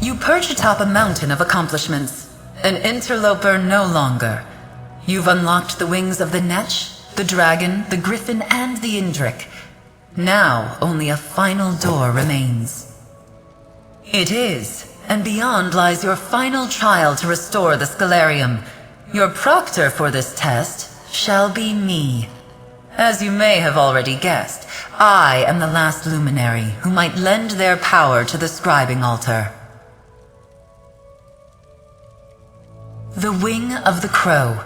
You perch atop a mountain of accomplishments. An interloper no longer. You've unlocked the wings of the Netch, the Dragon, the Griffin, and the Indrik. Now, only a final door remains. It is, and beyond lies your final trial to restore the Scholarium. Your proctor for this test shall be me. As you may have already guessed, I am the last luminary who might lend their power to the Scribing Altar. The Wing of the Crow.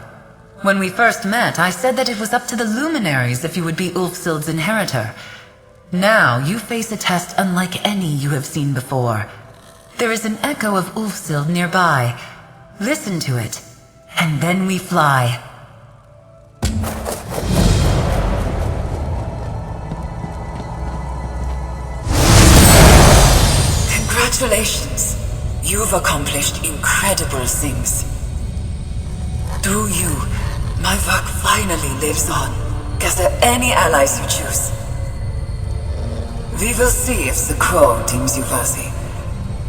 When we first met, I said that it was up to the luminaries if you would be Ulfsild's inheritor. Now you face a test unlike any you have seen before. There is an echo of Ulfsild nearby. Listen to it, and then we fly. Congratulations! You've accomplished incredible things. Through you, my work finally lives on. Gather any allies you choose. We will see if the Crow deems you worthy.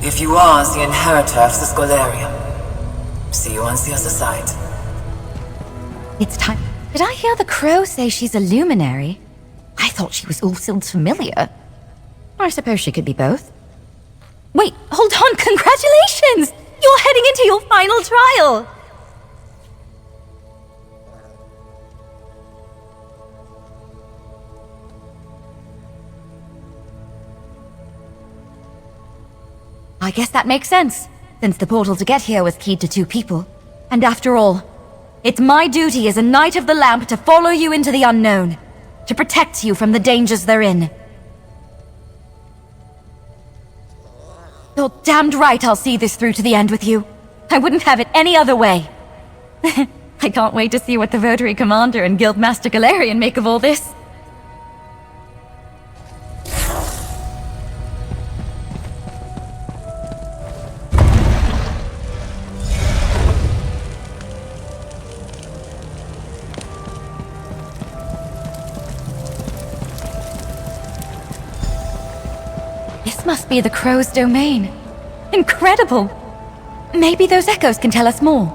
If you are the inheritor of the Scholarium. See you on the other side. It's time. Did I hear the Crow say she's a luminary? I thought she was Ulfsild's familiar. I suppose she could be both. Wait, hold on, congratulations! You're heading into your final trial! I guess that makes sense, since the portal to get here was keyed to 2 people. And after all, it's my duty as a Knight of the Lamp to follow you into the unknown, to protect you from the dangers therein. You're damned right I'll see this through to the end with you. I wouldn't have it any other way. I can't wait to see what the Votary Commander and Guildmaster Galarian make of all this. This must be the Crow's domain. Incredible! Maybe those echoes can tell us more.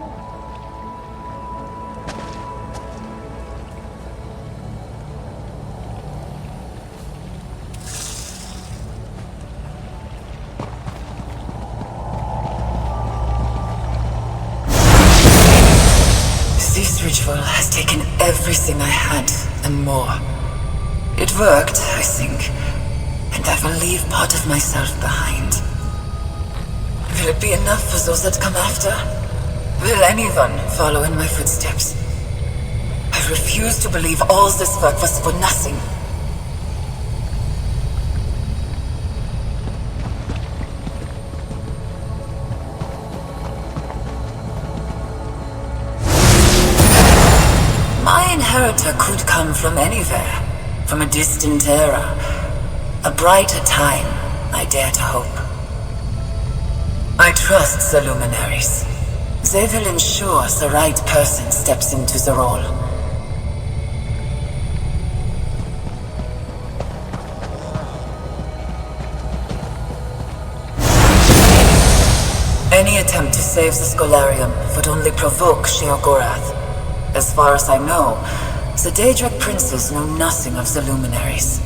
This ritual has taken everything I had and more. It worked, I think. And I will leave part of myself behind. Will it be enough for those that come after? Will anyone follow in my footsteps? I refuse to believe all this work was for nothing. My inheritor could come from anywhere, from a distant era. A brighter time, I dare to hope. I trust the luminaries. They will ensure the right person steps into the role. Any attempt to save the Scholarium would only provoke Sheogorath. As far as I know, the Daedric princes know nothing of the luminaries.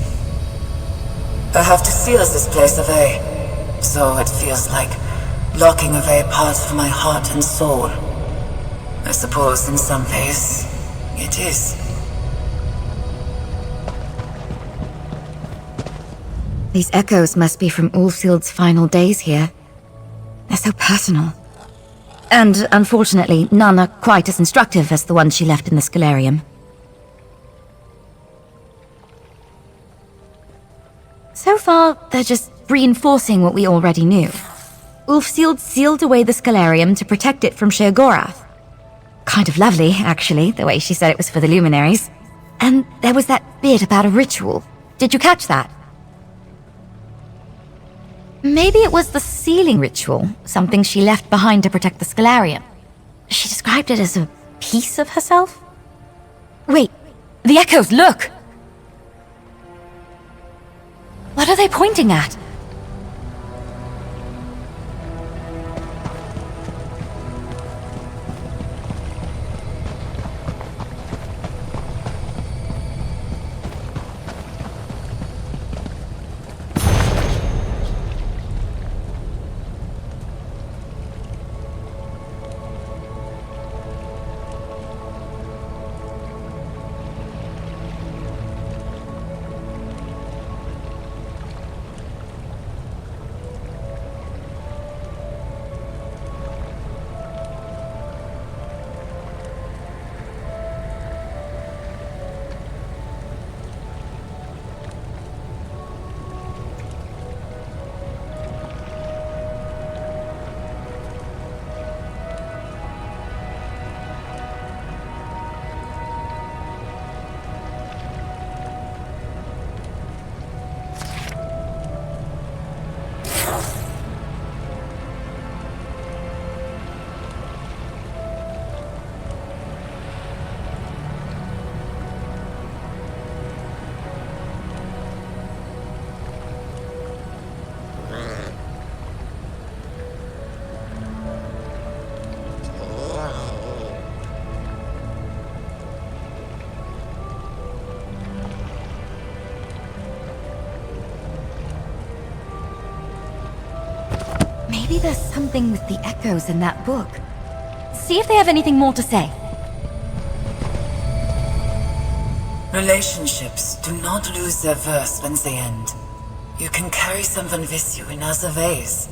I have to seal this place away, so it feels like locking away parts of my heart and soul. I suppose in some ways, it is. These echoes must be from Ulfsild's final days here. They're so personal. And unfortunately, none are quite as instructive as the ones she left in the Scholarium. So far, they're just reinforcing what we already knew. Ulfsild sealed away the Scholarium to protect it from Sheogorath. Kind of lovely, actually, the way she said it was for the luminaries. And there was that bit about a ritual. Did you catch that? Maybe it was the sealing ritual, something she left behind to protect the Scholarium. She described it as a piece of herself? Wait, the echoes, look! What are they pointing at? there's something with the echoes in that book. See if they have anything more to say. Relationships do not lose their verse when they end. You can carry someone with you in other ways.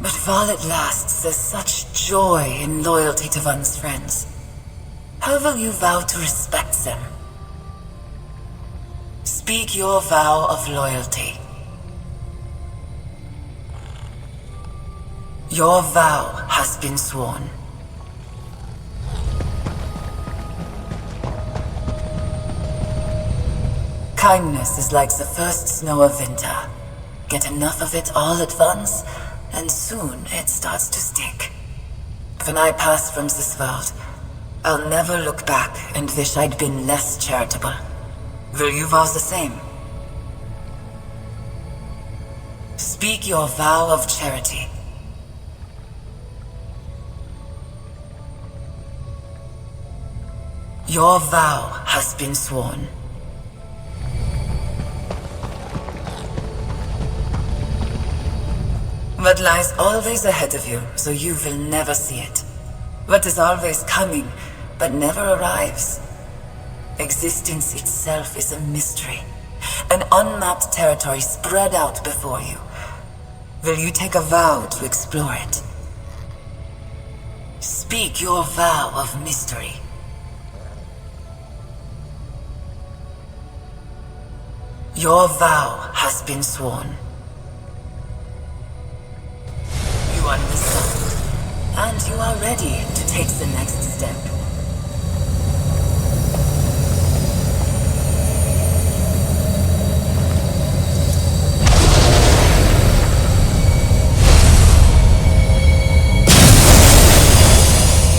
But while it lasts, there's such joy in loyalty to one's friends. How will you vow to respect them? Speak your vow of loyalty. Your vow has been sworn. Kindness is like the first snow of winter. Get enough of it all at once, and soon it starts to stick. When I pass from this world, I'll never look back and wish I'd been less charitable. Will you vow the same? Speak your vow of charity. Your vow has been sworn. What lies always ahead of you, so you will never see it. What is always coming, but never arrives. Existence itself is a mystery. An unmapped territory spread out before you. Will you take a vow to explore it? Speak your vow of mystery. Your vow has been sworn. You understand, and you are ready to take the next step.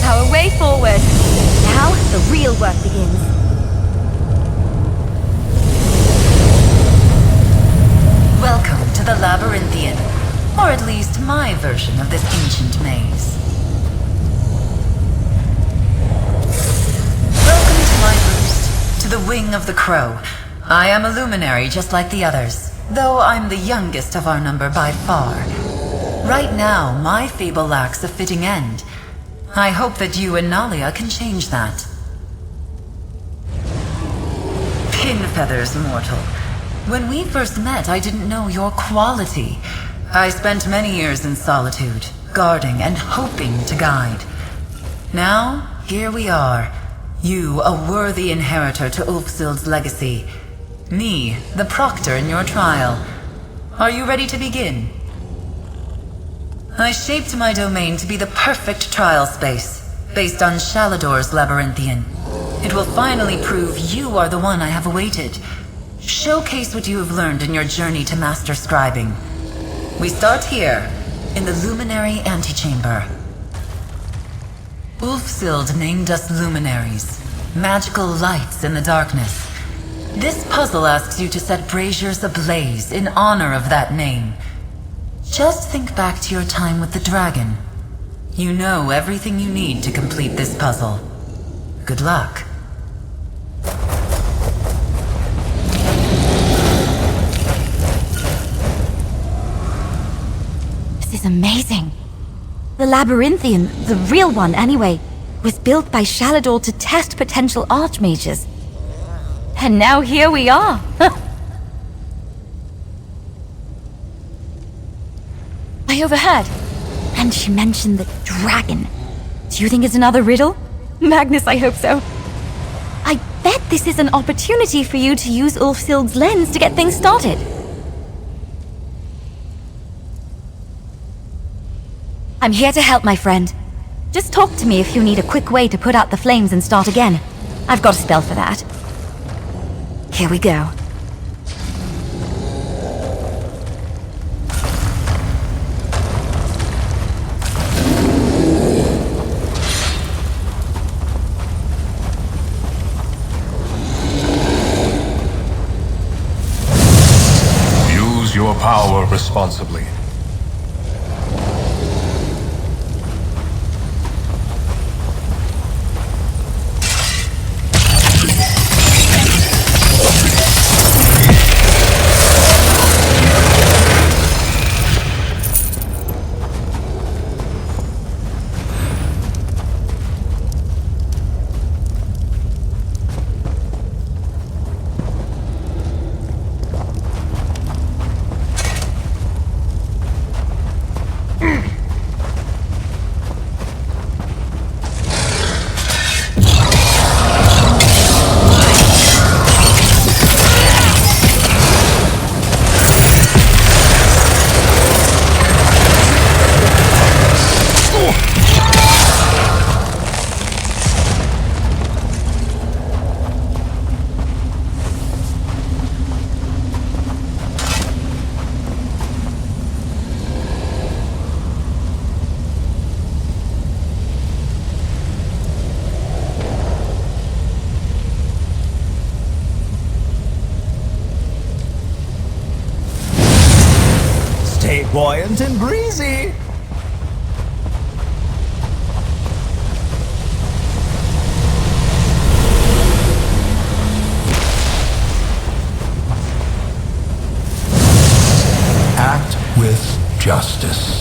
Our way forward. Now, the real work begins. Welcome to the Labyrinthian, or at least my version of this ancient maze. Welcome to my roost, to the wing of the crow. I am a luminary just like the others, though I'm the youngest of our number by far. Right now, my fable lacks a fitting end. I hope that you and Nalia can change that. Pin feathers, mortal. When we first met, I didn't know your quality. I spent many years in solitude, guarding and hoping to guide. Now, here we are. You, a worthy inheritor to Ulfsild's legacy. Me, the proctor in your trial. Are you ready to begin? I shaped my domain to be the perfect trial space, based on Shalador's Labyrinthian. It will finally prove you are the one I have awaited. Showcase what you have learned in your journey to master scribing. We start here, in the Luminary Antechamber. Ulfsild named us Luminaries, magical lights in the darkness. This puzzle asks you to set braziers ablaze in honor of that name. Just think back to your time with the dragon. You know everything you need to complete this puzzle. Good luck. This is amazing. The Labyrinthian, the real one anyway, was built by Shalador to test potential archmages. And now here we are. I overheard. And she mentioned the dragon. Do you think it's another riddle? Magnus, I hope so. I bet this is an opportunity for you to use Ulfsild's lens to get things started. I'm here to help, my friend. Just talk to me if you need a quick way to put out the flames and start again. I've got a spell for that. Here we go. Use your power responsibly. buoyant and breezy. Act with justice.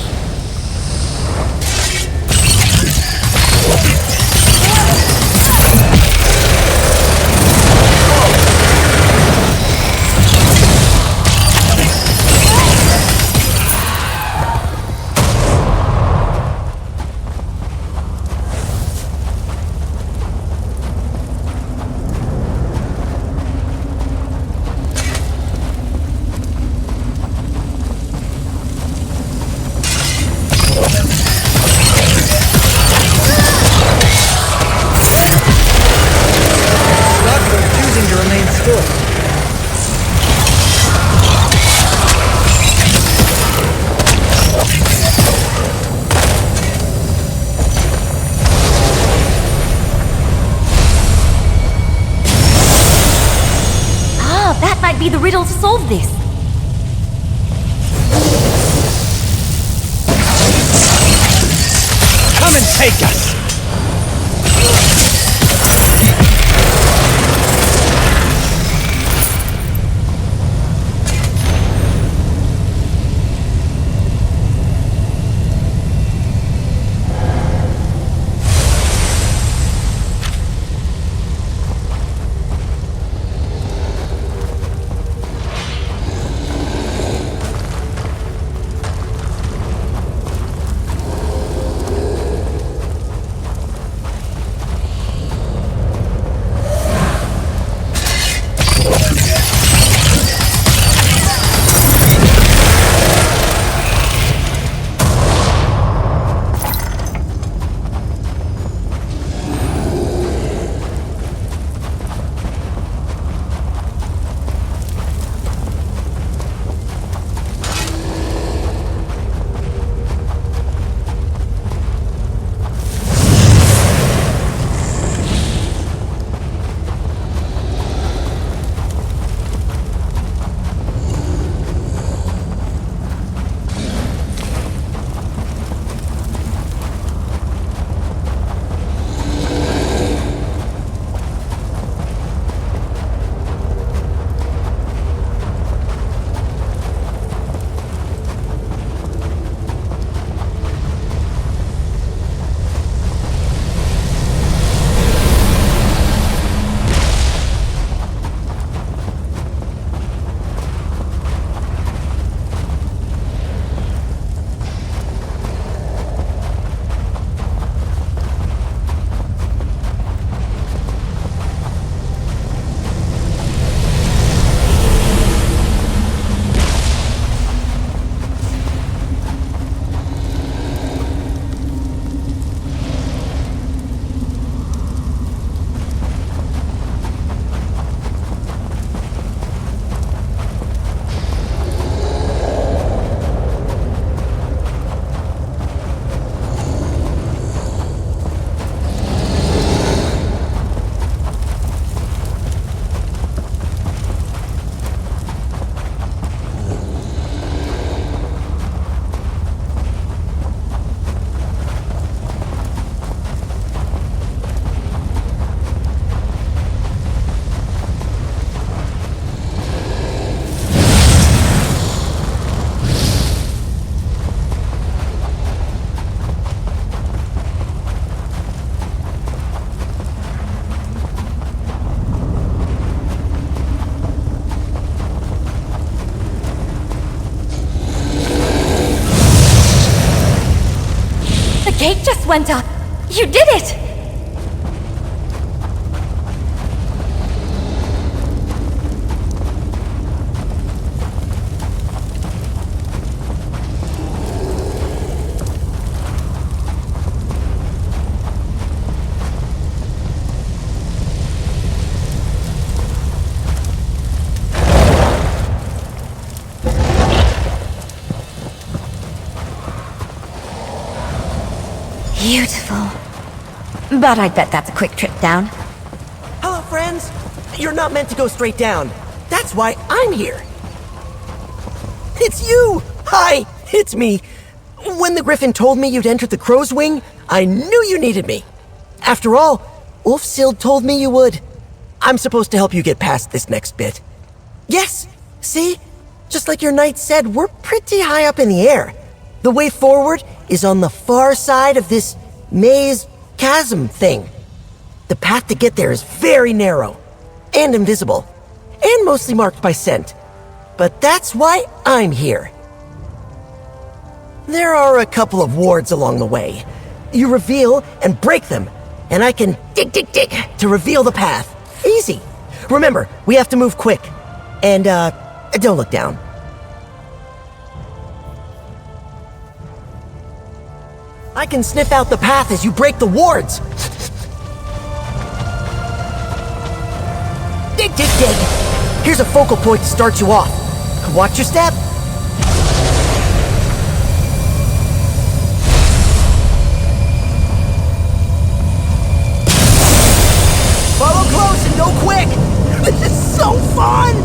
Be the riddle to solve this. Come and take us! gate just went up! You did it! Beautiful. But I bet that's a quick trip down. Hello, friends! You're not meant to go straight down. That's why I'm here. It's you! Hi! It's me. When the Griffin told me you'd entered the Crow's Wing, I knew you needed me. After all, Ulfsild told me you would. I'm supposed to help you get past this next bit. Yes, see? Just like your knight said, we're pretty high up in the air. The way forward is on the far side of this maze chasm thing. The path to get there is very narrow, and invisible, and mostly marked by scent. But that's why I'm here. There are a couple of wards along the way. You reveal and break them, and I can dig to reveal the path. Easy. Remember, we have to move quick. And, don't look down. I can sniff out the path as you break the wards. Dig. Here's a focal point to start you off. Watch your step. Follow close and go quick! This is so fun!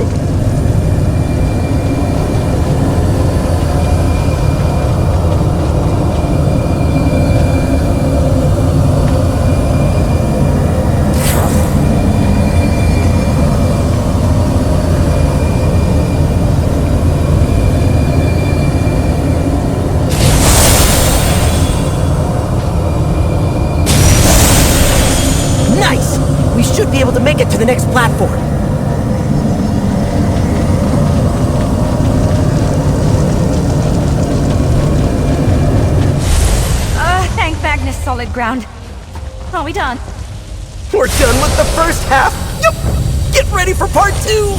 Nice! We should be able to make it to the next platform. Thank Magnus Solid Ground. Are we done? We're done with the first half. Yep. Get ready for part 2.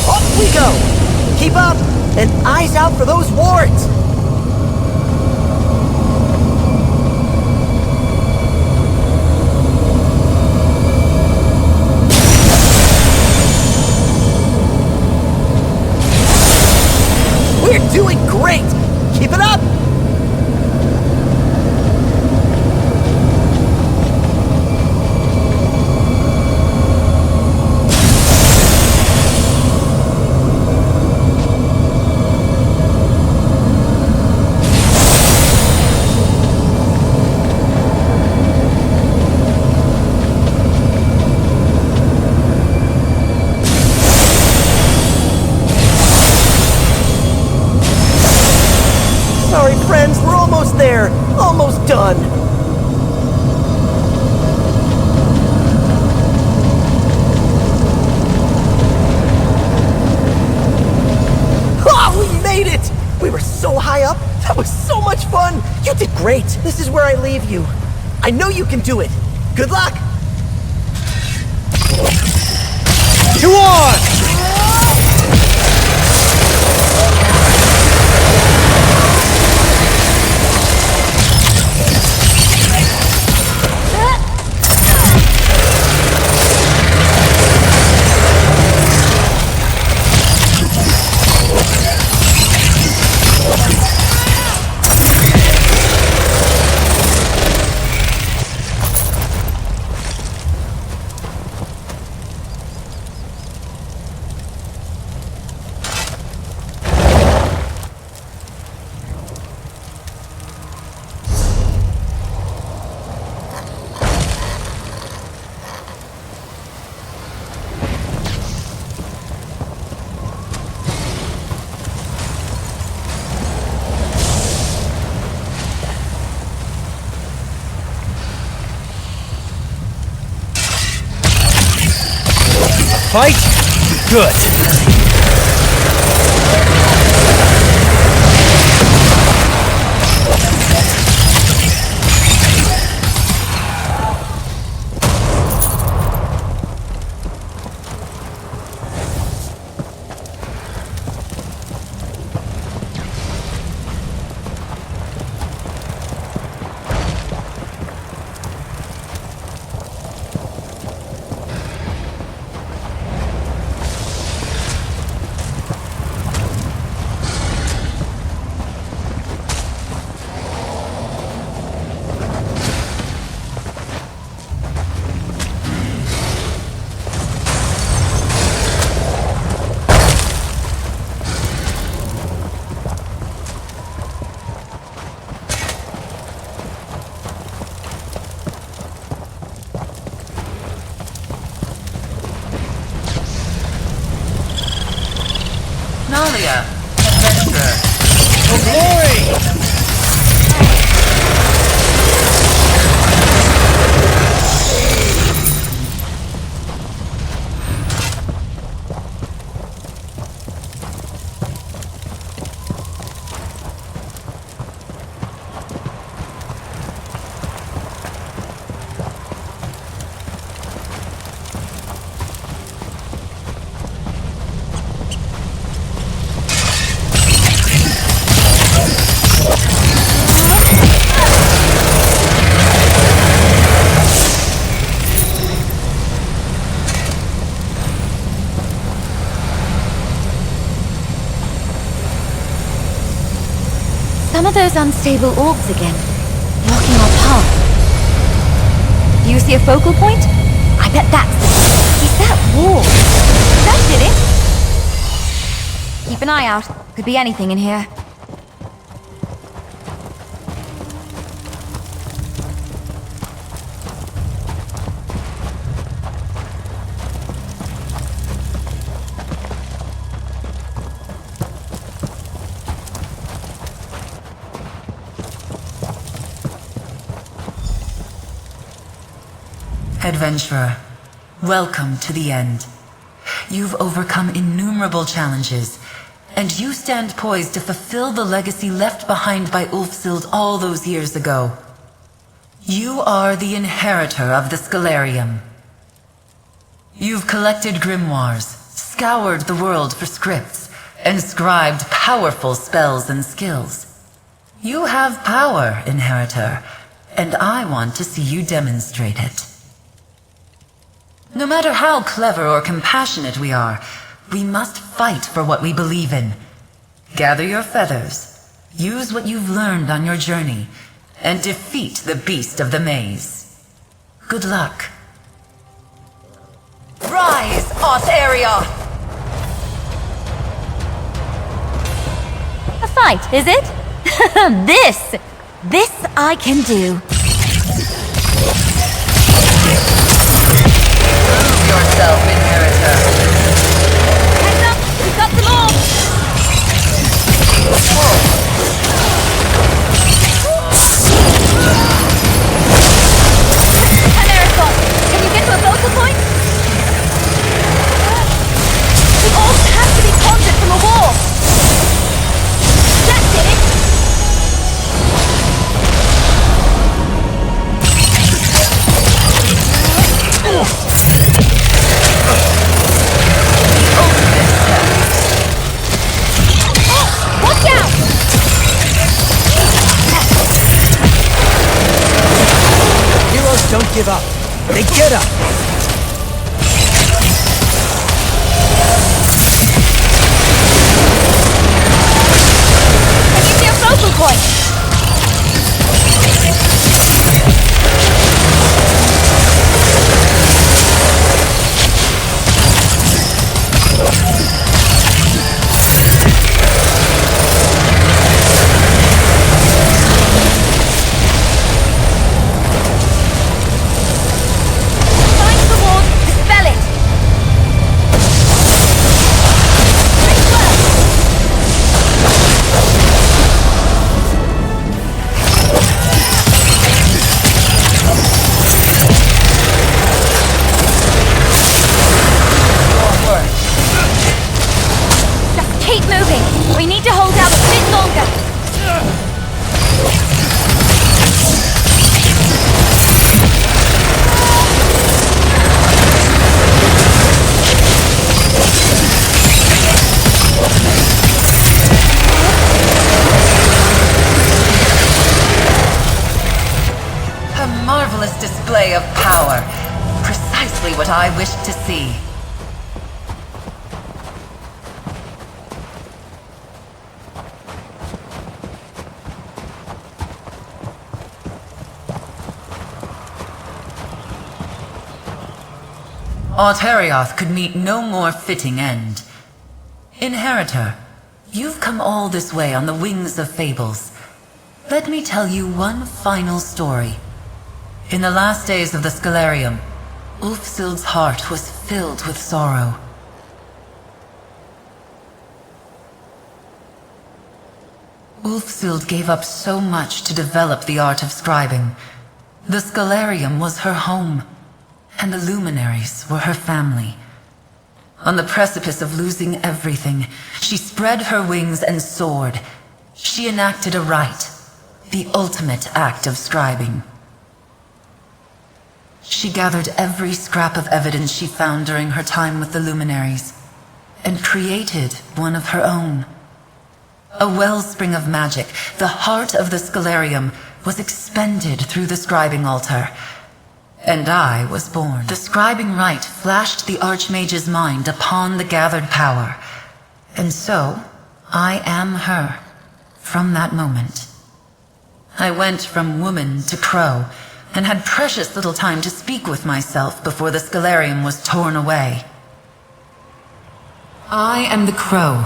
Off we go. Keep up and eyes out for those wards. We're doing great! Keep it up! Sorry, friends, we're almost there. Almost done. Oh, we made it! We were so high up. That was so much fun. You did great. This is where I leave you. I know you can do it. Good luck. You on! Fight? Good. Regalia, adventurer. For glory! Some of those unstable orbs again, blocking our path. Do you see a focal point? I bet that's Is that wall? That did it! Keep an eye out. Could be anything in here. Adventurer, welcome to the end. You've overcome innumerable challenges, and you stand poised to fulfill the legacy left behind by Ulfsild all those years ago. You are the inheritor of the Scholarium. You've collected grimoires, scoured the world for scripts, and scribed powerful spells and skills. You have power, Inheritor, and I want to see you demonstrate it. No matter how clever or compassionate we are, we must fight for what we believe in. Gather your feathers, use what you've learned on your journey, and defeat the beast of the maze. Good luck. Rise, Area! A fight, is it? This I can do. Prove yourself, Inheritor. Heads up! We've got them all! America, can you get to a focal point? The orbs have to be conjured from a wall! That did it! Watch out! Heroes don't give up. They get up. Can you see a focal point? Find the wall, dispel it! Very well. Just keep moving. We need to hold out a bit longer. A marvelous display of power. Precisely what I wished to see. Altarioth could meet no more fitting end. Inheritor, you've come all this way on the wings of fables. Let me tell you one final story. In the last days of the Scholarium, Ulfsild's heart was filled with sorrow. Ulfsild gave up so much to develop the art of scribing. The Scholarium was her home, and the luminaries were her family. On the precipice of losing everything, she spread her wings and soared. She enacted a rite, the ultimate act of scribing. She gathered every scrap of evidence she found during her time with the luminaries, and created one of her own. A wellspring of magic, the heart of the Scholarium, was expended through the Scribing Altar. And I was born. The scribing rite flashed the Archmage's mind upon the gathered power. And so, I am her, from that moment. I went from woman to crow, and had precious little time to speak with myself before the Scholarium was torn away. I am the crow,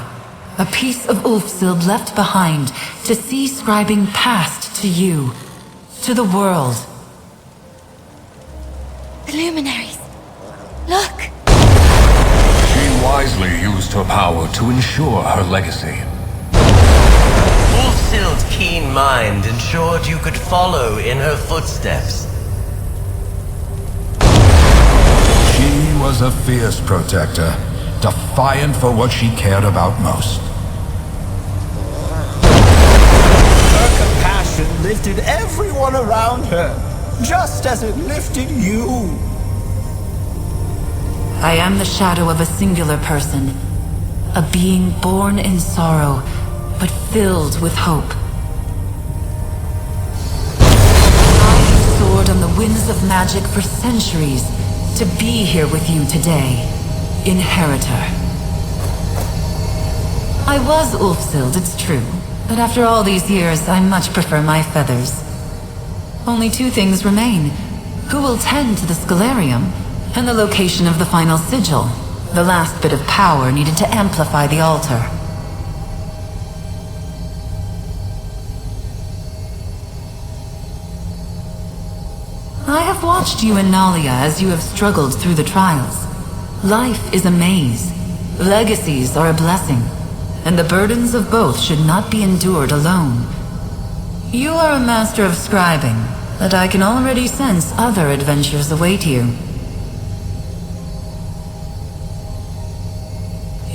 a piece of Ulfsild left behind to see scribing passed to you, to the world. The luminaries. Look! She wisely used her power to ensure her legacy. Ulfsild's keen mind ensured you could follow in her footsteps. She was a fierce protector, defiant for what she cared about most. Her compassion lifted everyone around her, just as it lifted you. I am the shadow of a singular person, a being born in sorrow, but filled with hope. I have soared on the winds of magic for centuries to be here with you today, Inheritor. I was Ulfsild, it's true, but after all these years, I much prefer my feathers. Only two things remain. Who will tend to the Scholarium, and the location of the final sigil, the last bit of power needed to amplify the altar. I have watched you and Nalia as you have struggled through the trials. Life is a maze. Legacies are a blessing, and the burdens of both should not be endured alone. You are a master of scribing, but I can already sense other adventures await you.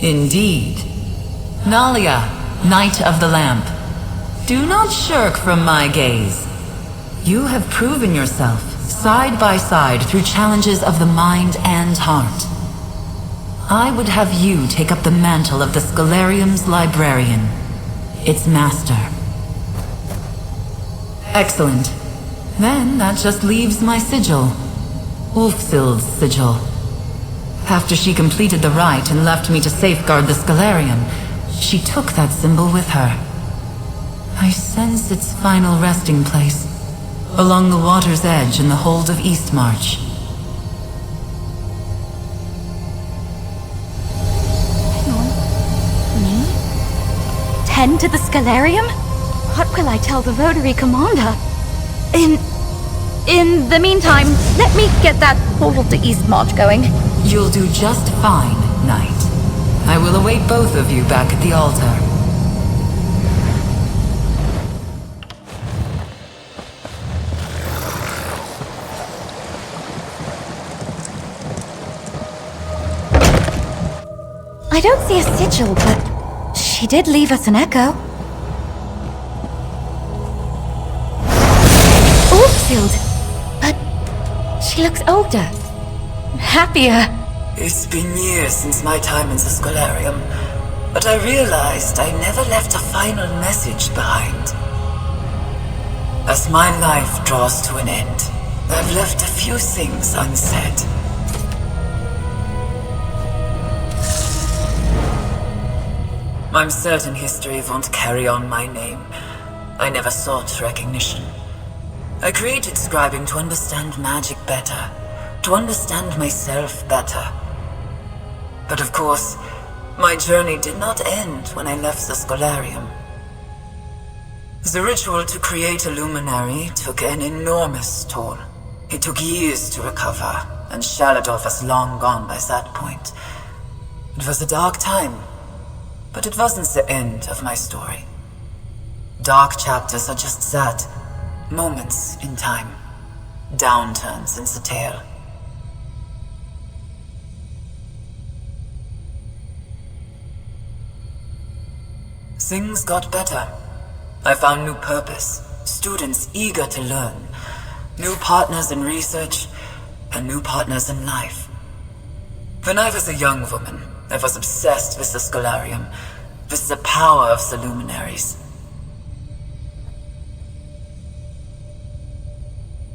Indeed. Nalia, Knight of the Lamp. Do not shirk from my gaze. You have proven yourself, side by side, through challenges of the mind and heart. I would have you take up the mantle of the Scholarium's librarian, its master. Excellent. Then that just leaves my sigil. Ulfsild's sigil. After she completed the rite and left me to safeguard the Scholarium, she took that symbol with her. I sense its final resting place, along the water's edge in the hold of Eastmarch. Hang on. Me? Tend to the Scholarium? What will I tell the Rotary Commander? In the meantime, let me get that portal to Eastmarch going. You'll do just fine, Knight. I will await both of you back at the altar. I don't see a sigil, but she did leave us an echo. Ulfsild! But she looks older. Happier. It's been years since my time in the Scholarium, but I realized I never left a final message behind. As my life draws to an end, I've left a few things unsaid. I'm certain history won't carry on my name. I never sought recognition. I created scribing to understand magic better, to understand myself better. But of course, my journey did not end when I left the Scholarium. The ritual to create a luminary took an enormous toll. It took years to recover, and Shaladov was long gone by that point. It was a dark time, but it wasn't the end of my story. Dark chapters are just that. Moments in time. Downturns in the tale. Things got better. I found new purpose, students eager to learn, new partners in research, and new partners in life. When I was a young woman, I was obsessed with the Scholarium, with the power of the luminaries.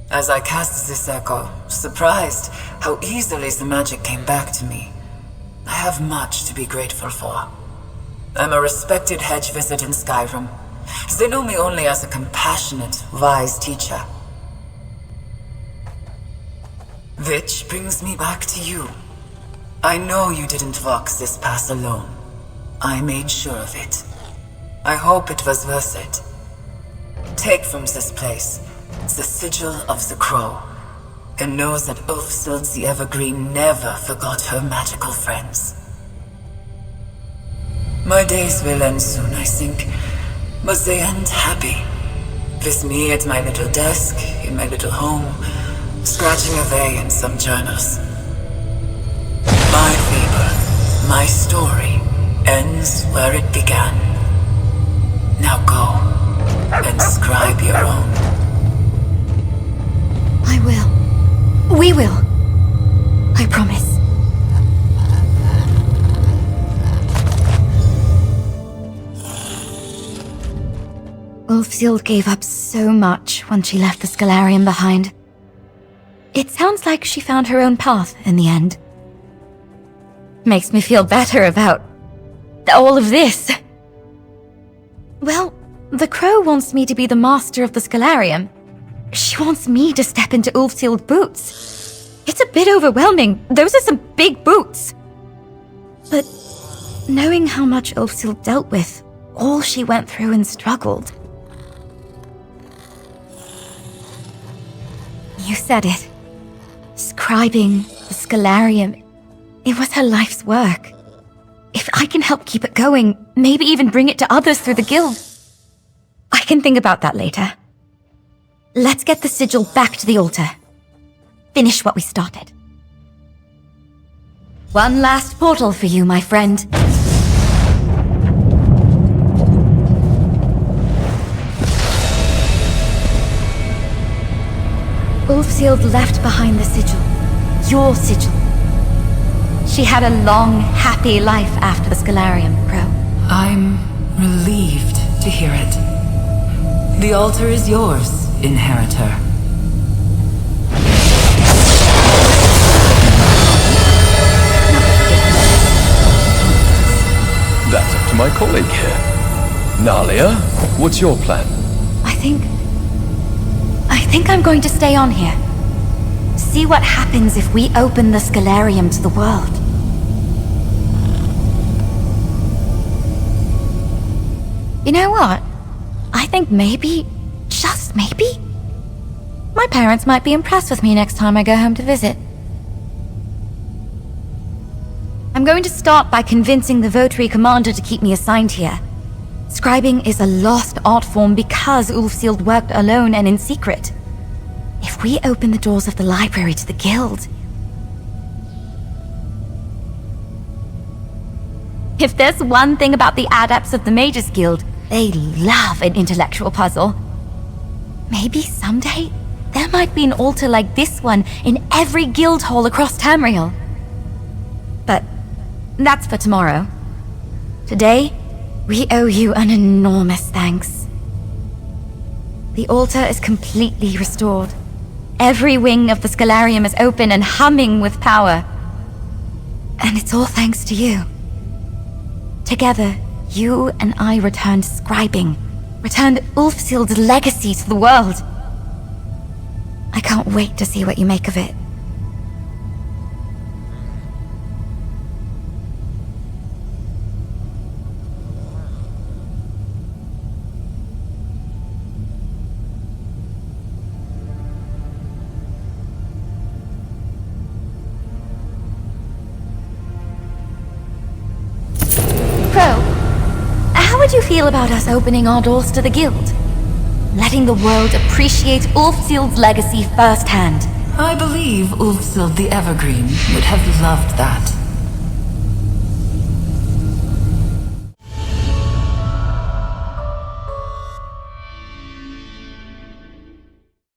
As I cast this echo, surprised how easily the magic came back to me. I have much to be grateful for. I'm a respected hedge wizard in Skyrim. They know me only as a compassionate, wise teacher. Which brings me back to you. I know you didn't walk this path alone. I made sure of it. I hope it was worth it. Take from this place the sigil of the Crow, and know that Ulfsild the Evergreen never forgot her magical friends. My days will end soon, I think, but they end happy. With me at my little desk, in my little home, scratching away in some journals. My fable, my story, ends where it began. Now go, and scribe your own. I will. We will. I promise. Ulfsild gave up so much when she left the Scholarium behind. It sounds like she found her own path in the end. Makes me feel better about all of this. Well, the Crow wants me to be the master of the Scholarium. She wants me to step into Ulfsild's boots. It's a bit overwhelming. Those are some big boots. But knowing how much Ulfsild dealt with, all she went through and struggled. You said it. Scribing the Scholarium. It was her life's work. If I can help keep it going, maybe even bring it to others through the guild. I can think about that later. Let's get the sigil back to the altar. Finish what we started. One last portal for you, my friend. Ulfsild left behind the sigil. Your sigil. She had a long, happy life after the Scholarium, Crow. I'm relieved to hear it. The altar is yours, inheritor. That's up to my colleague here. Nalia, what's your plan? I think I'm going to stay on here. See what happens if we open the Scholarium to the world. You know what? I think maybe, just maybe, my parents might be impressed with me next time I go home to visit. I'm going to start by convincing the Votary Commander to keep me assigned here. Scribing is a lost art form because Ulfsild worked alone and in secret. If we open the doors of the library to the guild... If there's one thing about the adepts of the Mages Guild, they love an intellectual puzzle. Maybe someday, there might be an altar like this one in every guild hall across Tamriel. But that's for tomorrow. Today, we owe you an enormous thanks. The altar is completely restored. Every wing of the Scholarium is open and humming with power. And it's all thanks to you. Together, you and I returned scribing, returned Ulfsild's legacy to the world. I can't wait to see what you make of it. do you feel about us opening our doors to the Guild? Letting the world appreciate Ulfsild's legacy firsthand. I believe Ulfsild the Evergreen would have loved that.